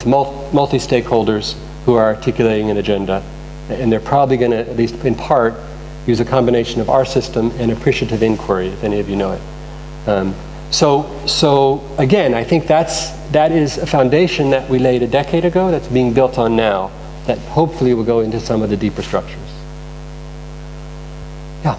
multi-stakeholders who are articulating an agenda, and they're probably going to, at least in part, use a combination of our system and appreciative inquiry, if any of you know it. So again, I think that is a foundation that we laid a decade ago that's being built on now, that hopefully will go into some of the deeper structures. Yeah.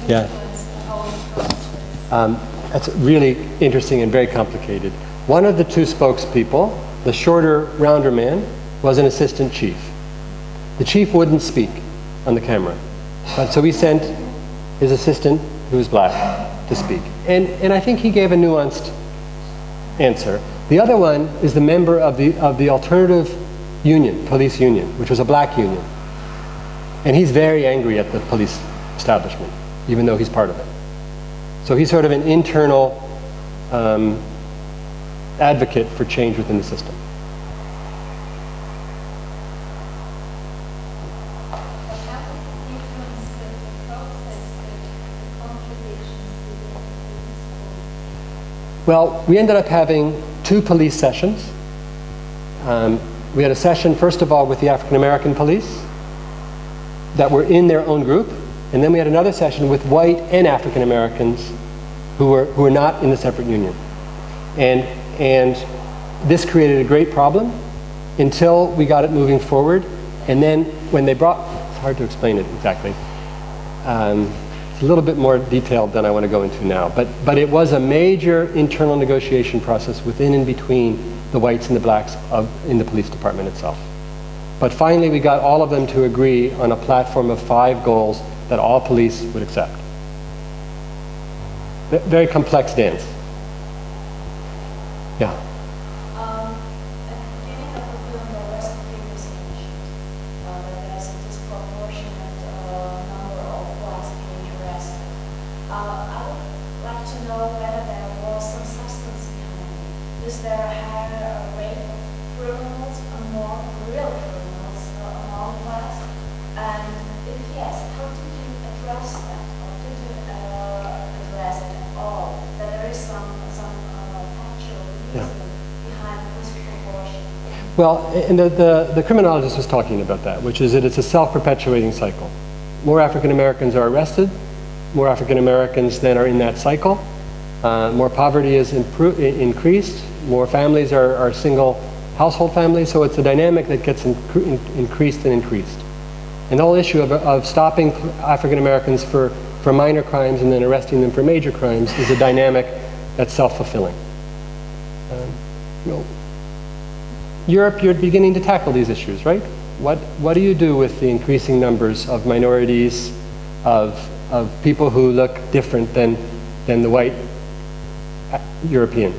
Yeah. That's really interesting and very complicated. One of the two spokespeople, the shorter, rounder man, was an assistant chief. The chief wouldn't speak on the camera, but so he sent his assistant, who was black, to speak. And I think he gave a nuanced answer. The other one is the member of the alternative union, police union, which was a black union. And he's very angry at the police establishment, even though he's part of it. So he's sort of an internal advocate for change within the system. Well, we ended up having 2 police sessions. We had a session, first of all, with the African American police that were in their own group. And then we had another session with white and African Americans who were not in the separate union. And this created a great problem until we got it moving forward. And then when they brought, it's hard to explain it exactly. It's a little bit more detailed than I want to go into now. But it was a major internal negotiation process within and between the whites and the blacks in the police department itself. But finally we got all of them to agree on a platform of 5 goals that all police would accept. Very complex dance. Yeah. At the beginning of the film, there was a previous mention that there's a disproportionate number of blacks being arrested. I would like to know whether there was some substance behind it. Is there a higher rate of criminals and more real criminals among blacks? And if yes, how do you address that, or did you address it at all? That there is some factual reason behind this proportion. Well, and the criminologist was talking about that, which is that it's a self-perpetuating cycle. More African Americans are arrested, more African Americans then are in that cycle, more poverty is increased, more families are single household families, so it's a dynamic that gets increased and increased. And the whole issue of stopping African Americans for minor crimes and then arresting them for major crimes is a dynamic that's self-fulfilling. Europe, you're beginning to tackle these issues, right? What do you do with the increasing numbers of minorities, of people who look different than the white European?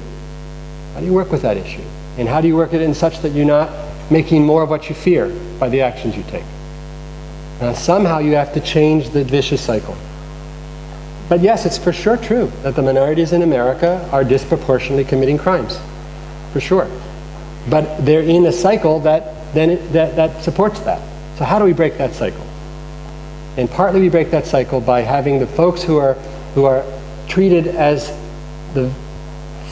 How do you work with that issue? And how do you work it in such that you're not making more of what you fear by the actions you take? Somehow you have to change the vicious cycle. But yes, it's for sure true that the minorities in America are disproportionately committing crimes, for sure. But they're in a cycle that supports that. So how do we break that cycle? And partly we break that cycle by having the folks who are treated as the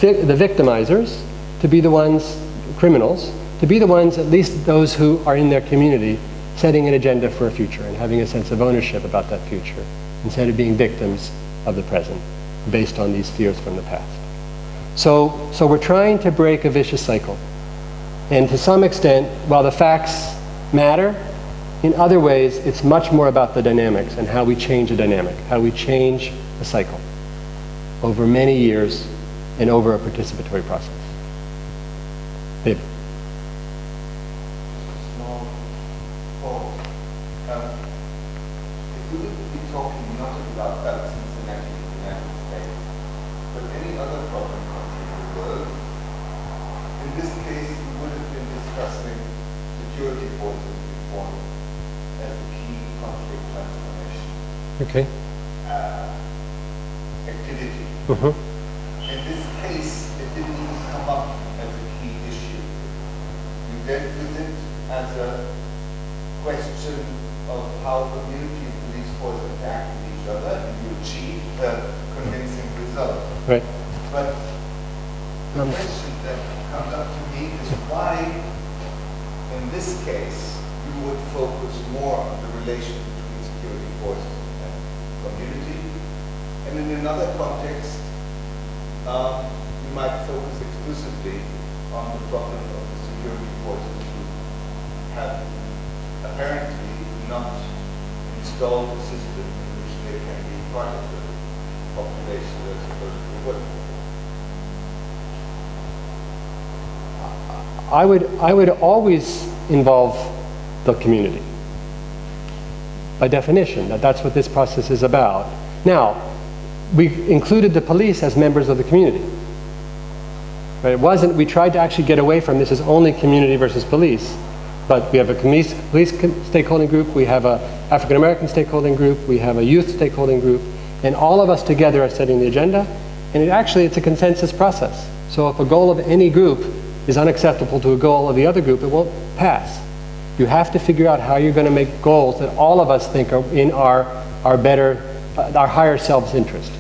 victimizers to be the ones, criminals, to be the ones, at least those who are in their community, setting an agenda for a future and having a sense of ownership about that future, instead of being victims of the present, based on these fears from the past. So we're trying to break a vicious cycle. And to some extent, while the facts matter, in other ways, it's much more about the dynamics and how we change a dynamic, how we change a cycle over many years and over a participatory process. David. Small pause. If we would be talking not about that Cincinnati in the United States, but any other problem country in the world, in this case, security forces reform as a key conflict transformation Okay. Activity. Mm-hmm. In this case, it didn't even come up as a key issue. You dealt with it as a question of how community and police force interact with each other, and you achieved a convincing result. Right. But the question that comes up to me is why, in this case, you would focus more on the relation between security forces and community, and in another context, you might focus exclusively on the problem of the security forces who have apparently not installed a system in which they can be part of the population that's supposed to be working. I would always involve the community. By definition, that's what this process is about. Now, we included the police as members of the community. But it wasn't, we tried to actually get away from this as only community versus police. But we have a police stakeholding group, we have a African American stakeholding group, we have a youth stakeholding group, and all of us together are setting the agenda. And it's a consensus process. So if a goal of any group is unacceptable to a goal of the other group, it won't pass. You have to figure out how you're going to make goals that all of us think are in our higher self's interest.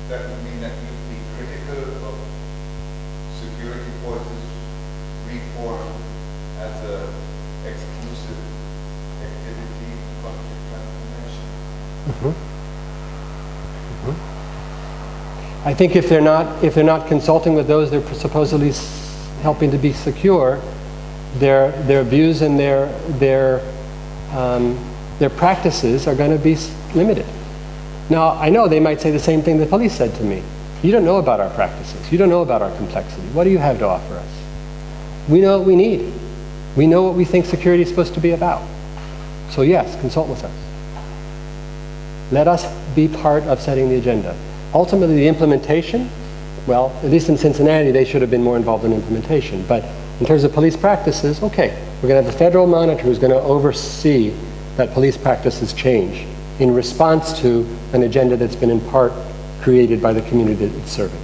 That would mean that you'd be critical of security forces reform as an exclusive activity conflict transformation. Mm-hmm. Mm-hmm. I think if they're not consulting with those they're supposedly helping to be secure, their views and their practices are going to be limited. Now, I know they might say the same thing the police said to me. You don't know about our practices. You don't know about our complexity. What do you have to offer us? We know what we need. We know what we think security is supposed to be about. So yes, consult with us. Let us be part of setting the agenda. Ultimately, the implementation, well, at least in Cincinnati, they should have been more involved in implementation. But in terms of police practices, okay, we're going to have a federal monitor who's going to oversee that police practices change in response to an agenda that's been in part created by the community that it's serving.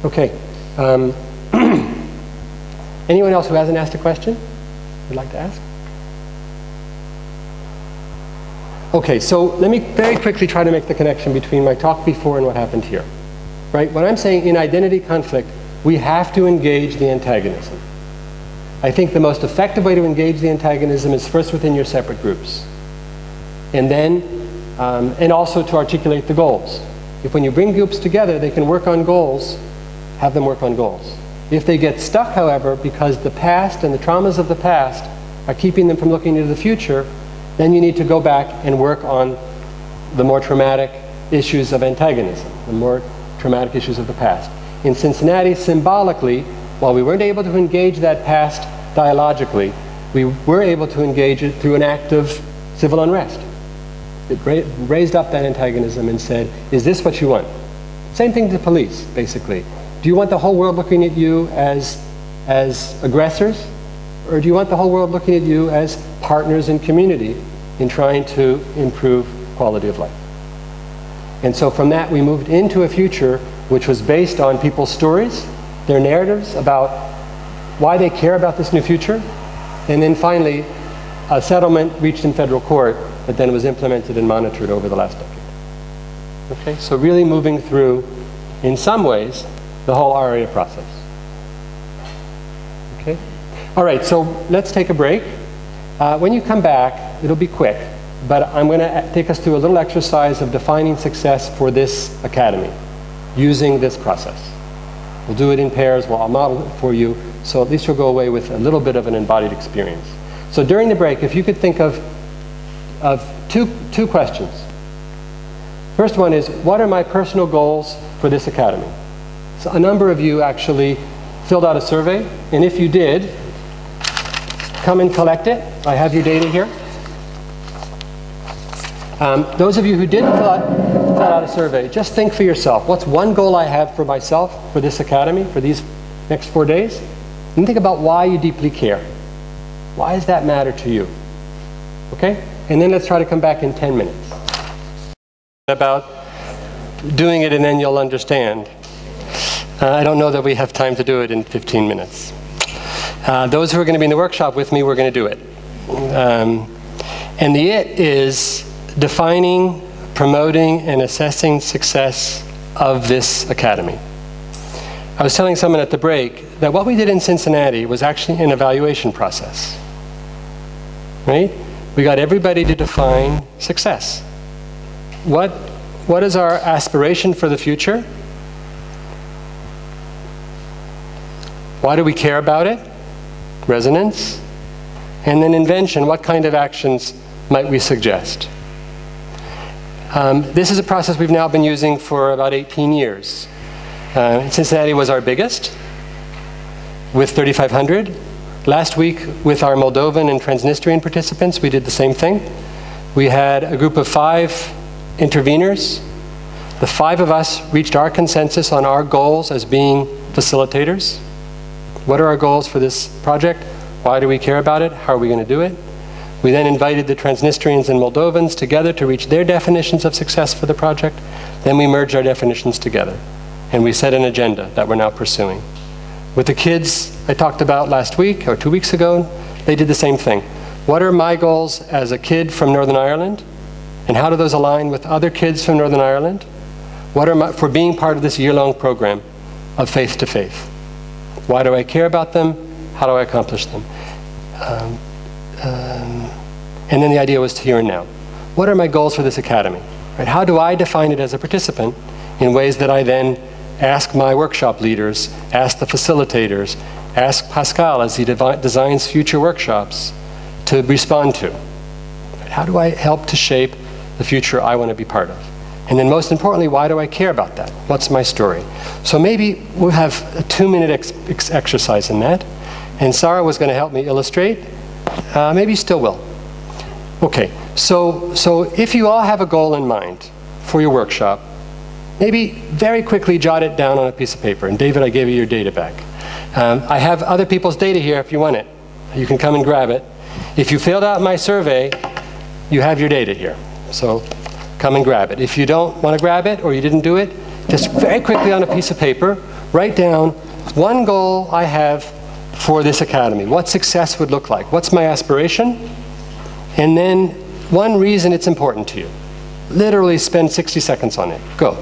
Okay. Anyone else who hasn't asked a question would like to ask? Okay, so let me very quickly try to make the connection between my talk before and what happened here. Right? When I'm saying in identity conflict, we have to engage the antagonism. I think the most effective way to engage the antagonism is first within your separate groups. And then, and also to articulate the goals. If when you bring groups together, they can work on goals, have them work on goals. If they get stuck, however, because the past and the traumas of the past are keeping them from looking into the future, then you need to go back and work on the more traumatic issues of antagonism, the more traumatic issues of the past. In Cincinnati, symbolically, while we weren't able to engage that past dialogically, we were able to engage it through an act of civil unrest. It raised up that antagonism and said, is this what you want? Same thing to police, basically. Do you want the whole world looking at you as aggressors? Or do you want the whole world looking at you as partners in community in trying to improve quality of life? And so from that, we moved into a future which was based on people's stories, their narratives about why they care about this new future, and then finally, a settlement reached in federal court that then was implemented and monitored over the last decade. Okay, so really moving through, in some ways, the whole ARIA process. Okay? All right, so let's take a break. When you come back, it'll be quick, but I'm going to take us through a little exercise of defining success for this academy using this process. We'll do it in pairs, I'll model it for you, so at least you'll go away with a little bit of an embodied experience. So during the break, if you could think of two questions. First one is, what are my personal goals for this academy? So a number of you actually filled out a survey, and if you did, come and collect it. I have your data here. Those of you who didn't fill out a survey, just think for yourself. What's one goal I have for myself, for this academy, for these next 4 days? And think about why you deeply care. Why does that matter to you? Okay? And then let's try to come back in 10 minutes. About doing it and then you'll understand. I don't know that we have time to do it in 15 minutes. Those who are going to be in the workshop with me, we're going to do it. And the it is defining, promoting, and assessing success of this academy. I was telling someone at the break that what we did in Cincinnati was actually an evaluation process. Right? We got everybody to define success. What is our aspiration for the future? Why do we care about it? Resonance. And then invention, what kind of actions might we suggest? This is a process we've now been using for about 18 years. Cincinnati was our biggest, with 3,500. Last week, with our Moldovan and Transnistrian participants, we did the same thing. We had a group of 5 interveners. The 5 of us reached our consensus on our goals as being facilitators. What are our goals for this project? Why do we care about it? How are we going to do it? We then invited the Transnistrians and Moldovans together to reach their definitions of success for the project. Then we merged our definitions together. And we set an agenda that we're now pursuing. With the kids I talked about last week, or 2 weeks ago, they did the same thing. What are my goals as a kid from Northern Ireland? And how do those align with other kids from Northern Ireland? What are for being part of this year-long program of Faith to Faith? Why do I care about them? How do I accomplish them? And then the idea was to here and now. What are my goals for this academy? Right? How do I define it as a participant in ways that I then ask my workshop leaders, ask the facilitators, ask Pascal as he designs future workshops to respond to? Right? How do I help to shape the future I want to be part of? And then most importantly, why do I care about that? What's my story? So maybe we'll have a 2-minute exercise in that. And Sarah was going to help me illustrate. Maybe you still will. Okay, so if you all have a goal in mind for your workshop, maybe very quickly jot it down on a piece of paper. And David, I gave you your data back. I have other people's data here if you want it. You can come and grab it. If you filled out my survey, you have your data here. So come and grab it. If you don't want to grab it or you didn't do it, just very quickly on a piece of paper, write down one goal I have for this academy. What success would look like? What's my aspiration? And then one reason it's important to you. Literally spend 60 seconds on it. Go.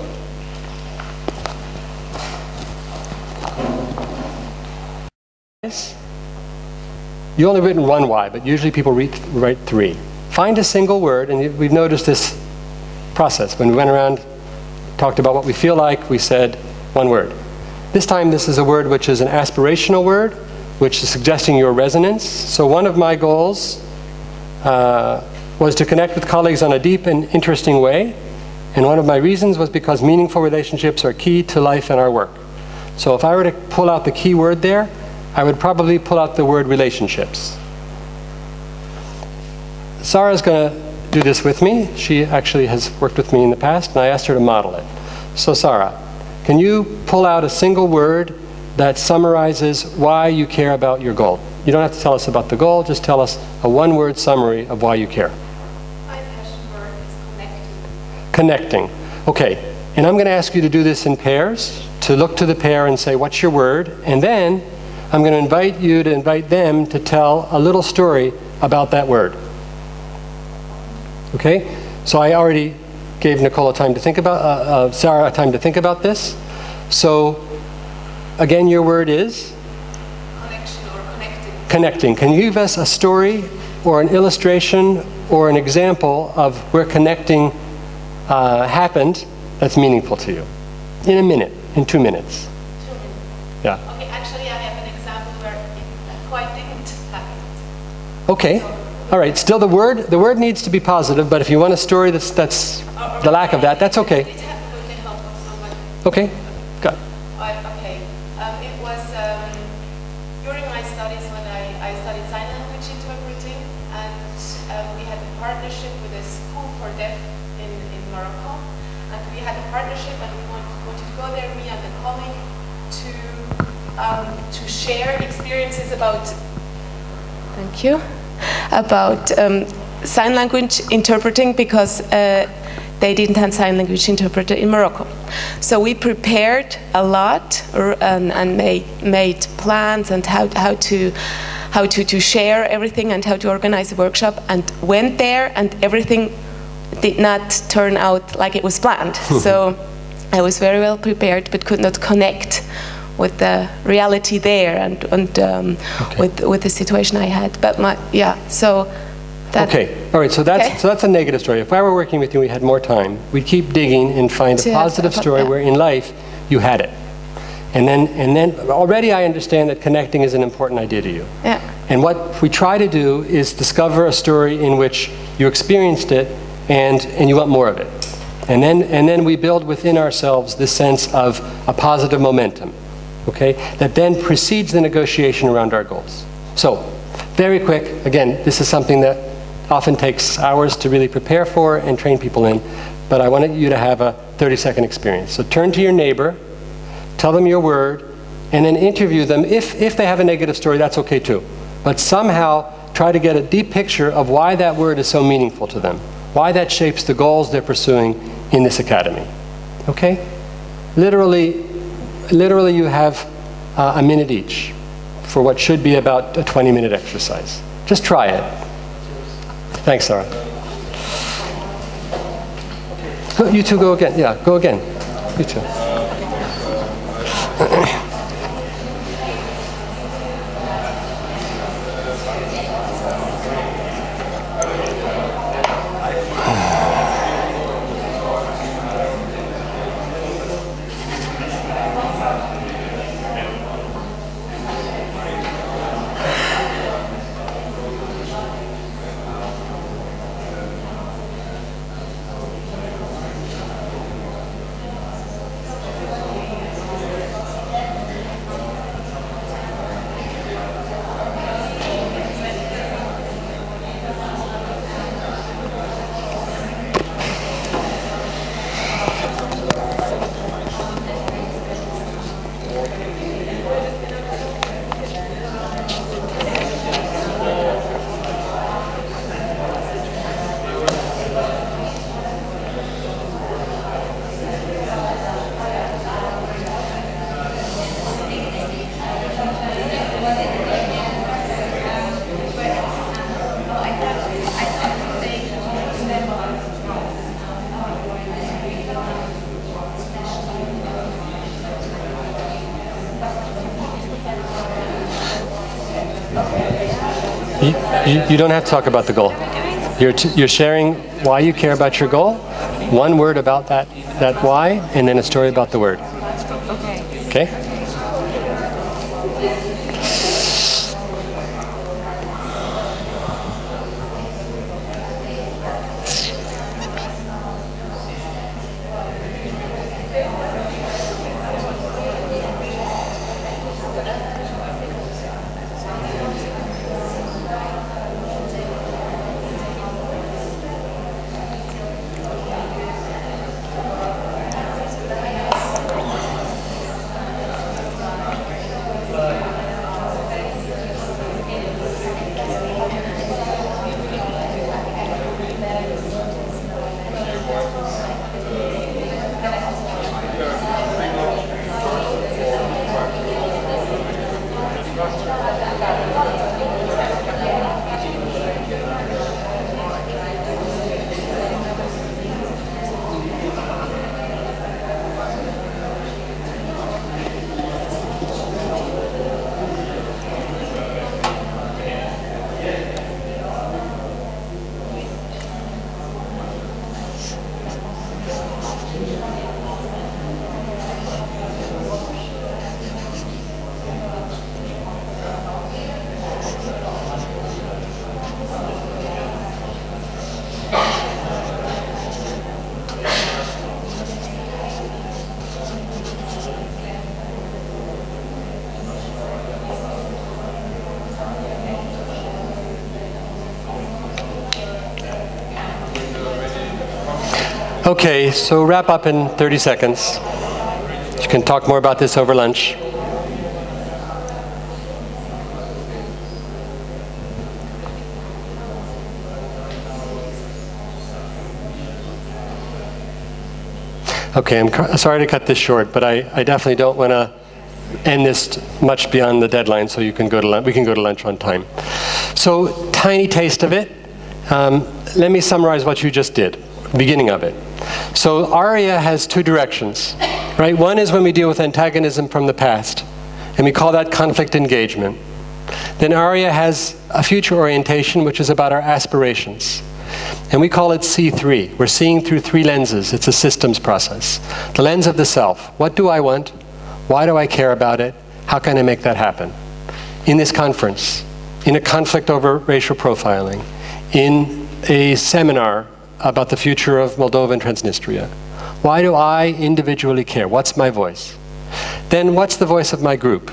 You only written one why, but usually people write 3. Find a single word, and we've noticed this process. When we went around, talked about what we feel like, we said one word. This time this is a word which is an aspirational word, which is suggesting your resonance. So one of my goals was to connect with colleagues on a deep and interesting way. And one of my reasons was because meaningful relationships are key to life and our work. So if I were to pull out the key word there, I would probably pull out the word relationships. Sarah's going to do this with me. She actually has worked with me in the past, and I asked her to model it. So Sarah, can you pull out a single word that summarizes why you care about your goal? You don't have to tell us about the goal, just tell us a one-word summary of why you care. My passion word is connecting. Connecting. Okay, and I'm going to ask you to do this in pairs, to look to the pair and say, what's your word? And then I'm going to invite you to invite them to tell a little story about that word. Okay? So I already gave Nicole time to think about, Sarah time to think about this. So again, your word is? Connection or connecting. Connecting. Can you give us a story or an illustration or an example of where connecting happened that's meaningful to you? In a minute, in 2 minutes. 2 minutes. Yeah. Okay, actually I have an example where it quite didn't happen. Okay. All right. Still, the word needs to be positive, but if you want a story that's the lack of that, that's okay. It happened with the help of somebody. Okay. Got it. Okay. It was during my studies when I studied sign language interpreting, and we had a partnership with a school for deaf in Morocco, and we had a partnership, and we wanted to go there, me and a colleague, to to share experiences about, thank you, about sign language interpreting, because they didn't have sign language interpreter in Morocco. So we prepared a lot and made plans and how to share everything and how to organize the workshop, and went there, and everything did not turn out like it was planned. So I was very well prepared, but could not connect with the reality there and okay. with the situation I had. But so. Okay, all right, so that's a negative story. If I were working with you and we had more time, we'd keep digging and find a positive story where in life you had it. And then already I understand that connecting is an important idea to you. Yeah. And what we try to do is discover a story in which you experienced it and you want more of it. And then we build within ourselves this sense of a positive momentum, okay, that then precedes the negotiation around our goals. So, very quick, again, this is something that often takes hours to really prepare for and train people in, but I wanted you to have a 30-second experience. So turn to your neighbor, tell them your word, and then interview them. If they have a negative story, that's okay too. But somehow try to get a deep picture of why that word is so meaningful to them, why that shapes the goals they're pursuing in this academy. Okay? Literally you have a minute each for what should be about a 20-minute exercise. Just try it. Thanks, Sarah. You two go again. Yeah, go again. You two. You don't have to talk about the goal. You're sharing why you care about your goal, one word about that why, and then a story about the word. Okay. Okay? Okay, so wrap up in 30 seconds. You can talk more about this over lunch. Okay, I'm sorry to cut this short, but I definitely don't want to end this much beyond the deadline, so you can go to lunch. We can go to lunch on time. So, tiny taste of it. Let me summarize what you just did, beginning of it. So, aria has two directions, right? One is when we deal with antagonism from the past, and we call that conflict engagement. Then aria has a future orientation, which is about our aspirations. And we call it C3. We're seeing through three lenses. It's a systems process. The lens of the self. What do I want? Why do I care about it? How can I make that happen? In this conference, in a conflict over racial profiling, in a seminar about the future of Moldova and Transnistria. Why do I individually care? What's my voice? Then what's the voice of my group?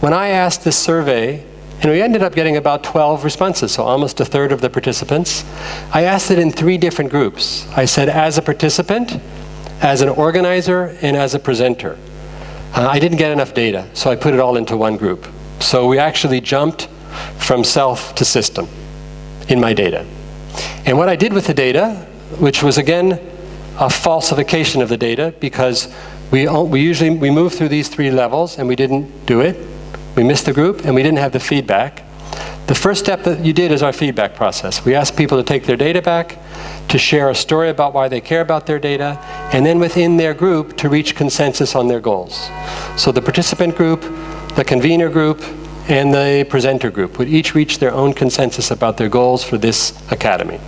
When I asked this survey, and we ended up getting about 12 responses, so almost a third of the participants, I asked it in 3 different groups. I said, as a participant, as an organizer, and as a presenter. I didn't get enough data, so I put it all into one group. So we actually jumped from self to system in my data. And what I did with the data, which was again a falsification of the data, because we move through these 3 levels and we didn't do it. We missed the group and we didn't have the feedback. The first step that you did is our feedback process. We asked people to take their data back, to share a story about why they care about their data, and then within their group to reach consensus on their goals. So the participant group, the convener group, and the presenter group would each reach their own consensus about their goals for this academy.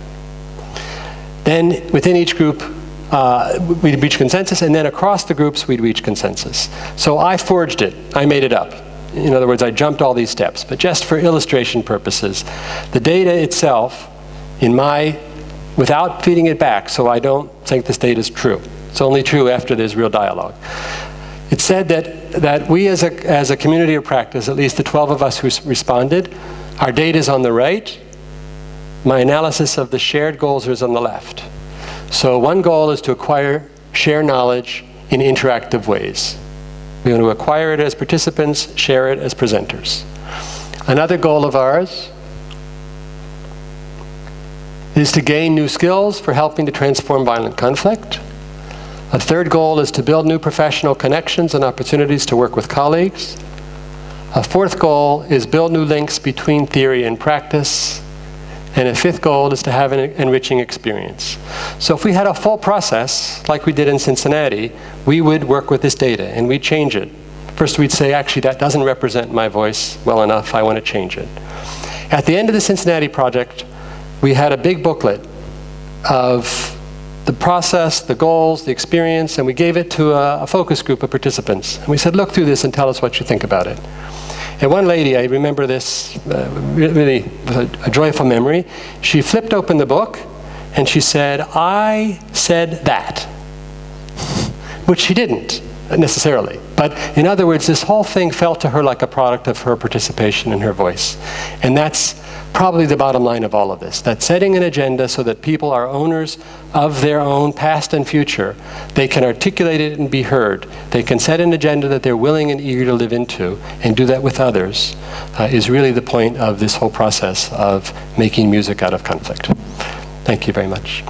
Then within each group, we'd reach consensus, and then across the groups we'd reach consensus. So I forged it. I made it up. In other words, I jumped all these steps. But just for illustration purposes, the data itself, without feeding it back, so I don't think this data is true. It's only true after there's real dialogue. It said that we as a community of practice, at least the 12 of us who responded, our data is on the right. My analysis of the shared goals is on the left. So one goal is to share knowledge in interactive ways. We want to acquire it as participants, share it as presenters. Another goal of ours is to gain new skills for helping to transform violent conflict. A third goal is to build new professional connections and opportunities to work with colleagues. A fourth goal is build new links between theory and practice. And a fifth goal is to have an enriching experience. So if we had a full process, like we did in Cincinnati, we would work with this data and we'd change it. First we'd say, actually, that doesn't represent my voice well enough, I want to change it. At the end of the Cincinnati project, we had a big booklet of the process, the goals, the experience, and we gave it to a focus group of participants. And we said, look through this and tell us what you think about it. And one lady, I remember this really with a joyful memory, she flipped open the book and she said, I said that, which she didn't necessarily. But in other words, this whole thing felt to her like a product of her participation and her voice. And that's probably the bottom line of all of this, that setting an agenda so that people are owners of their own past and future, they can articulate it and be heard. They can set an agenda that they're willing and eager to live into and do that with others, is really the point of this whole process of making music out of conflict. Thank you very much.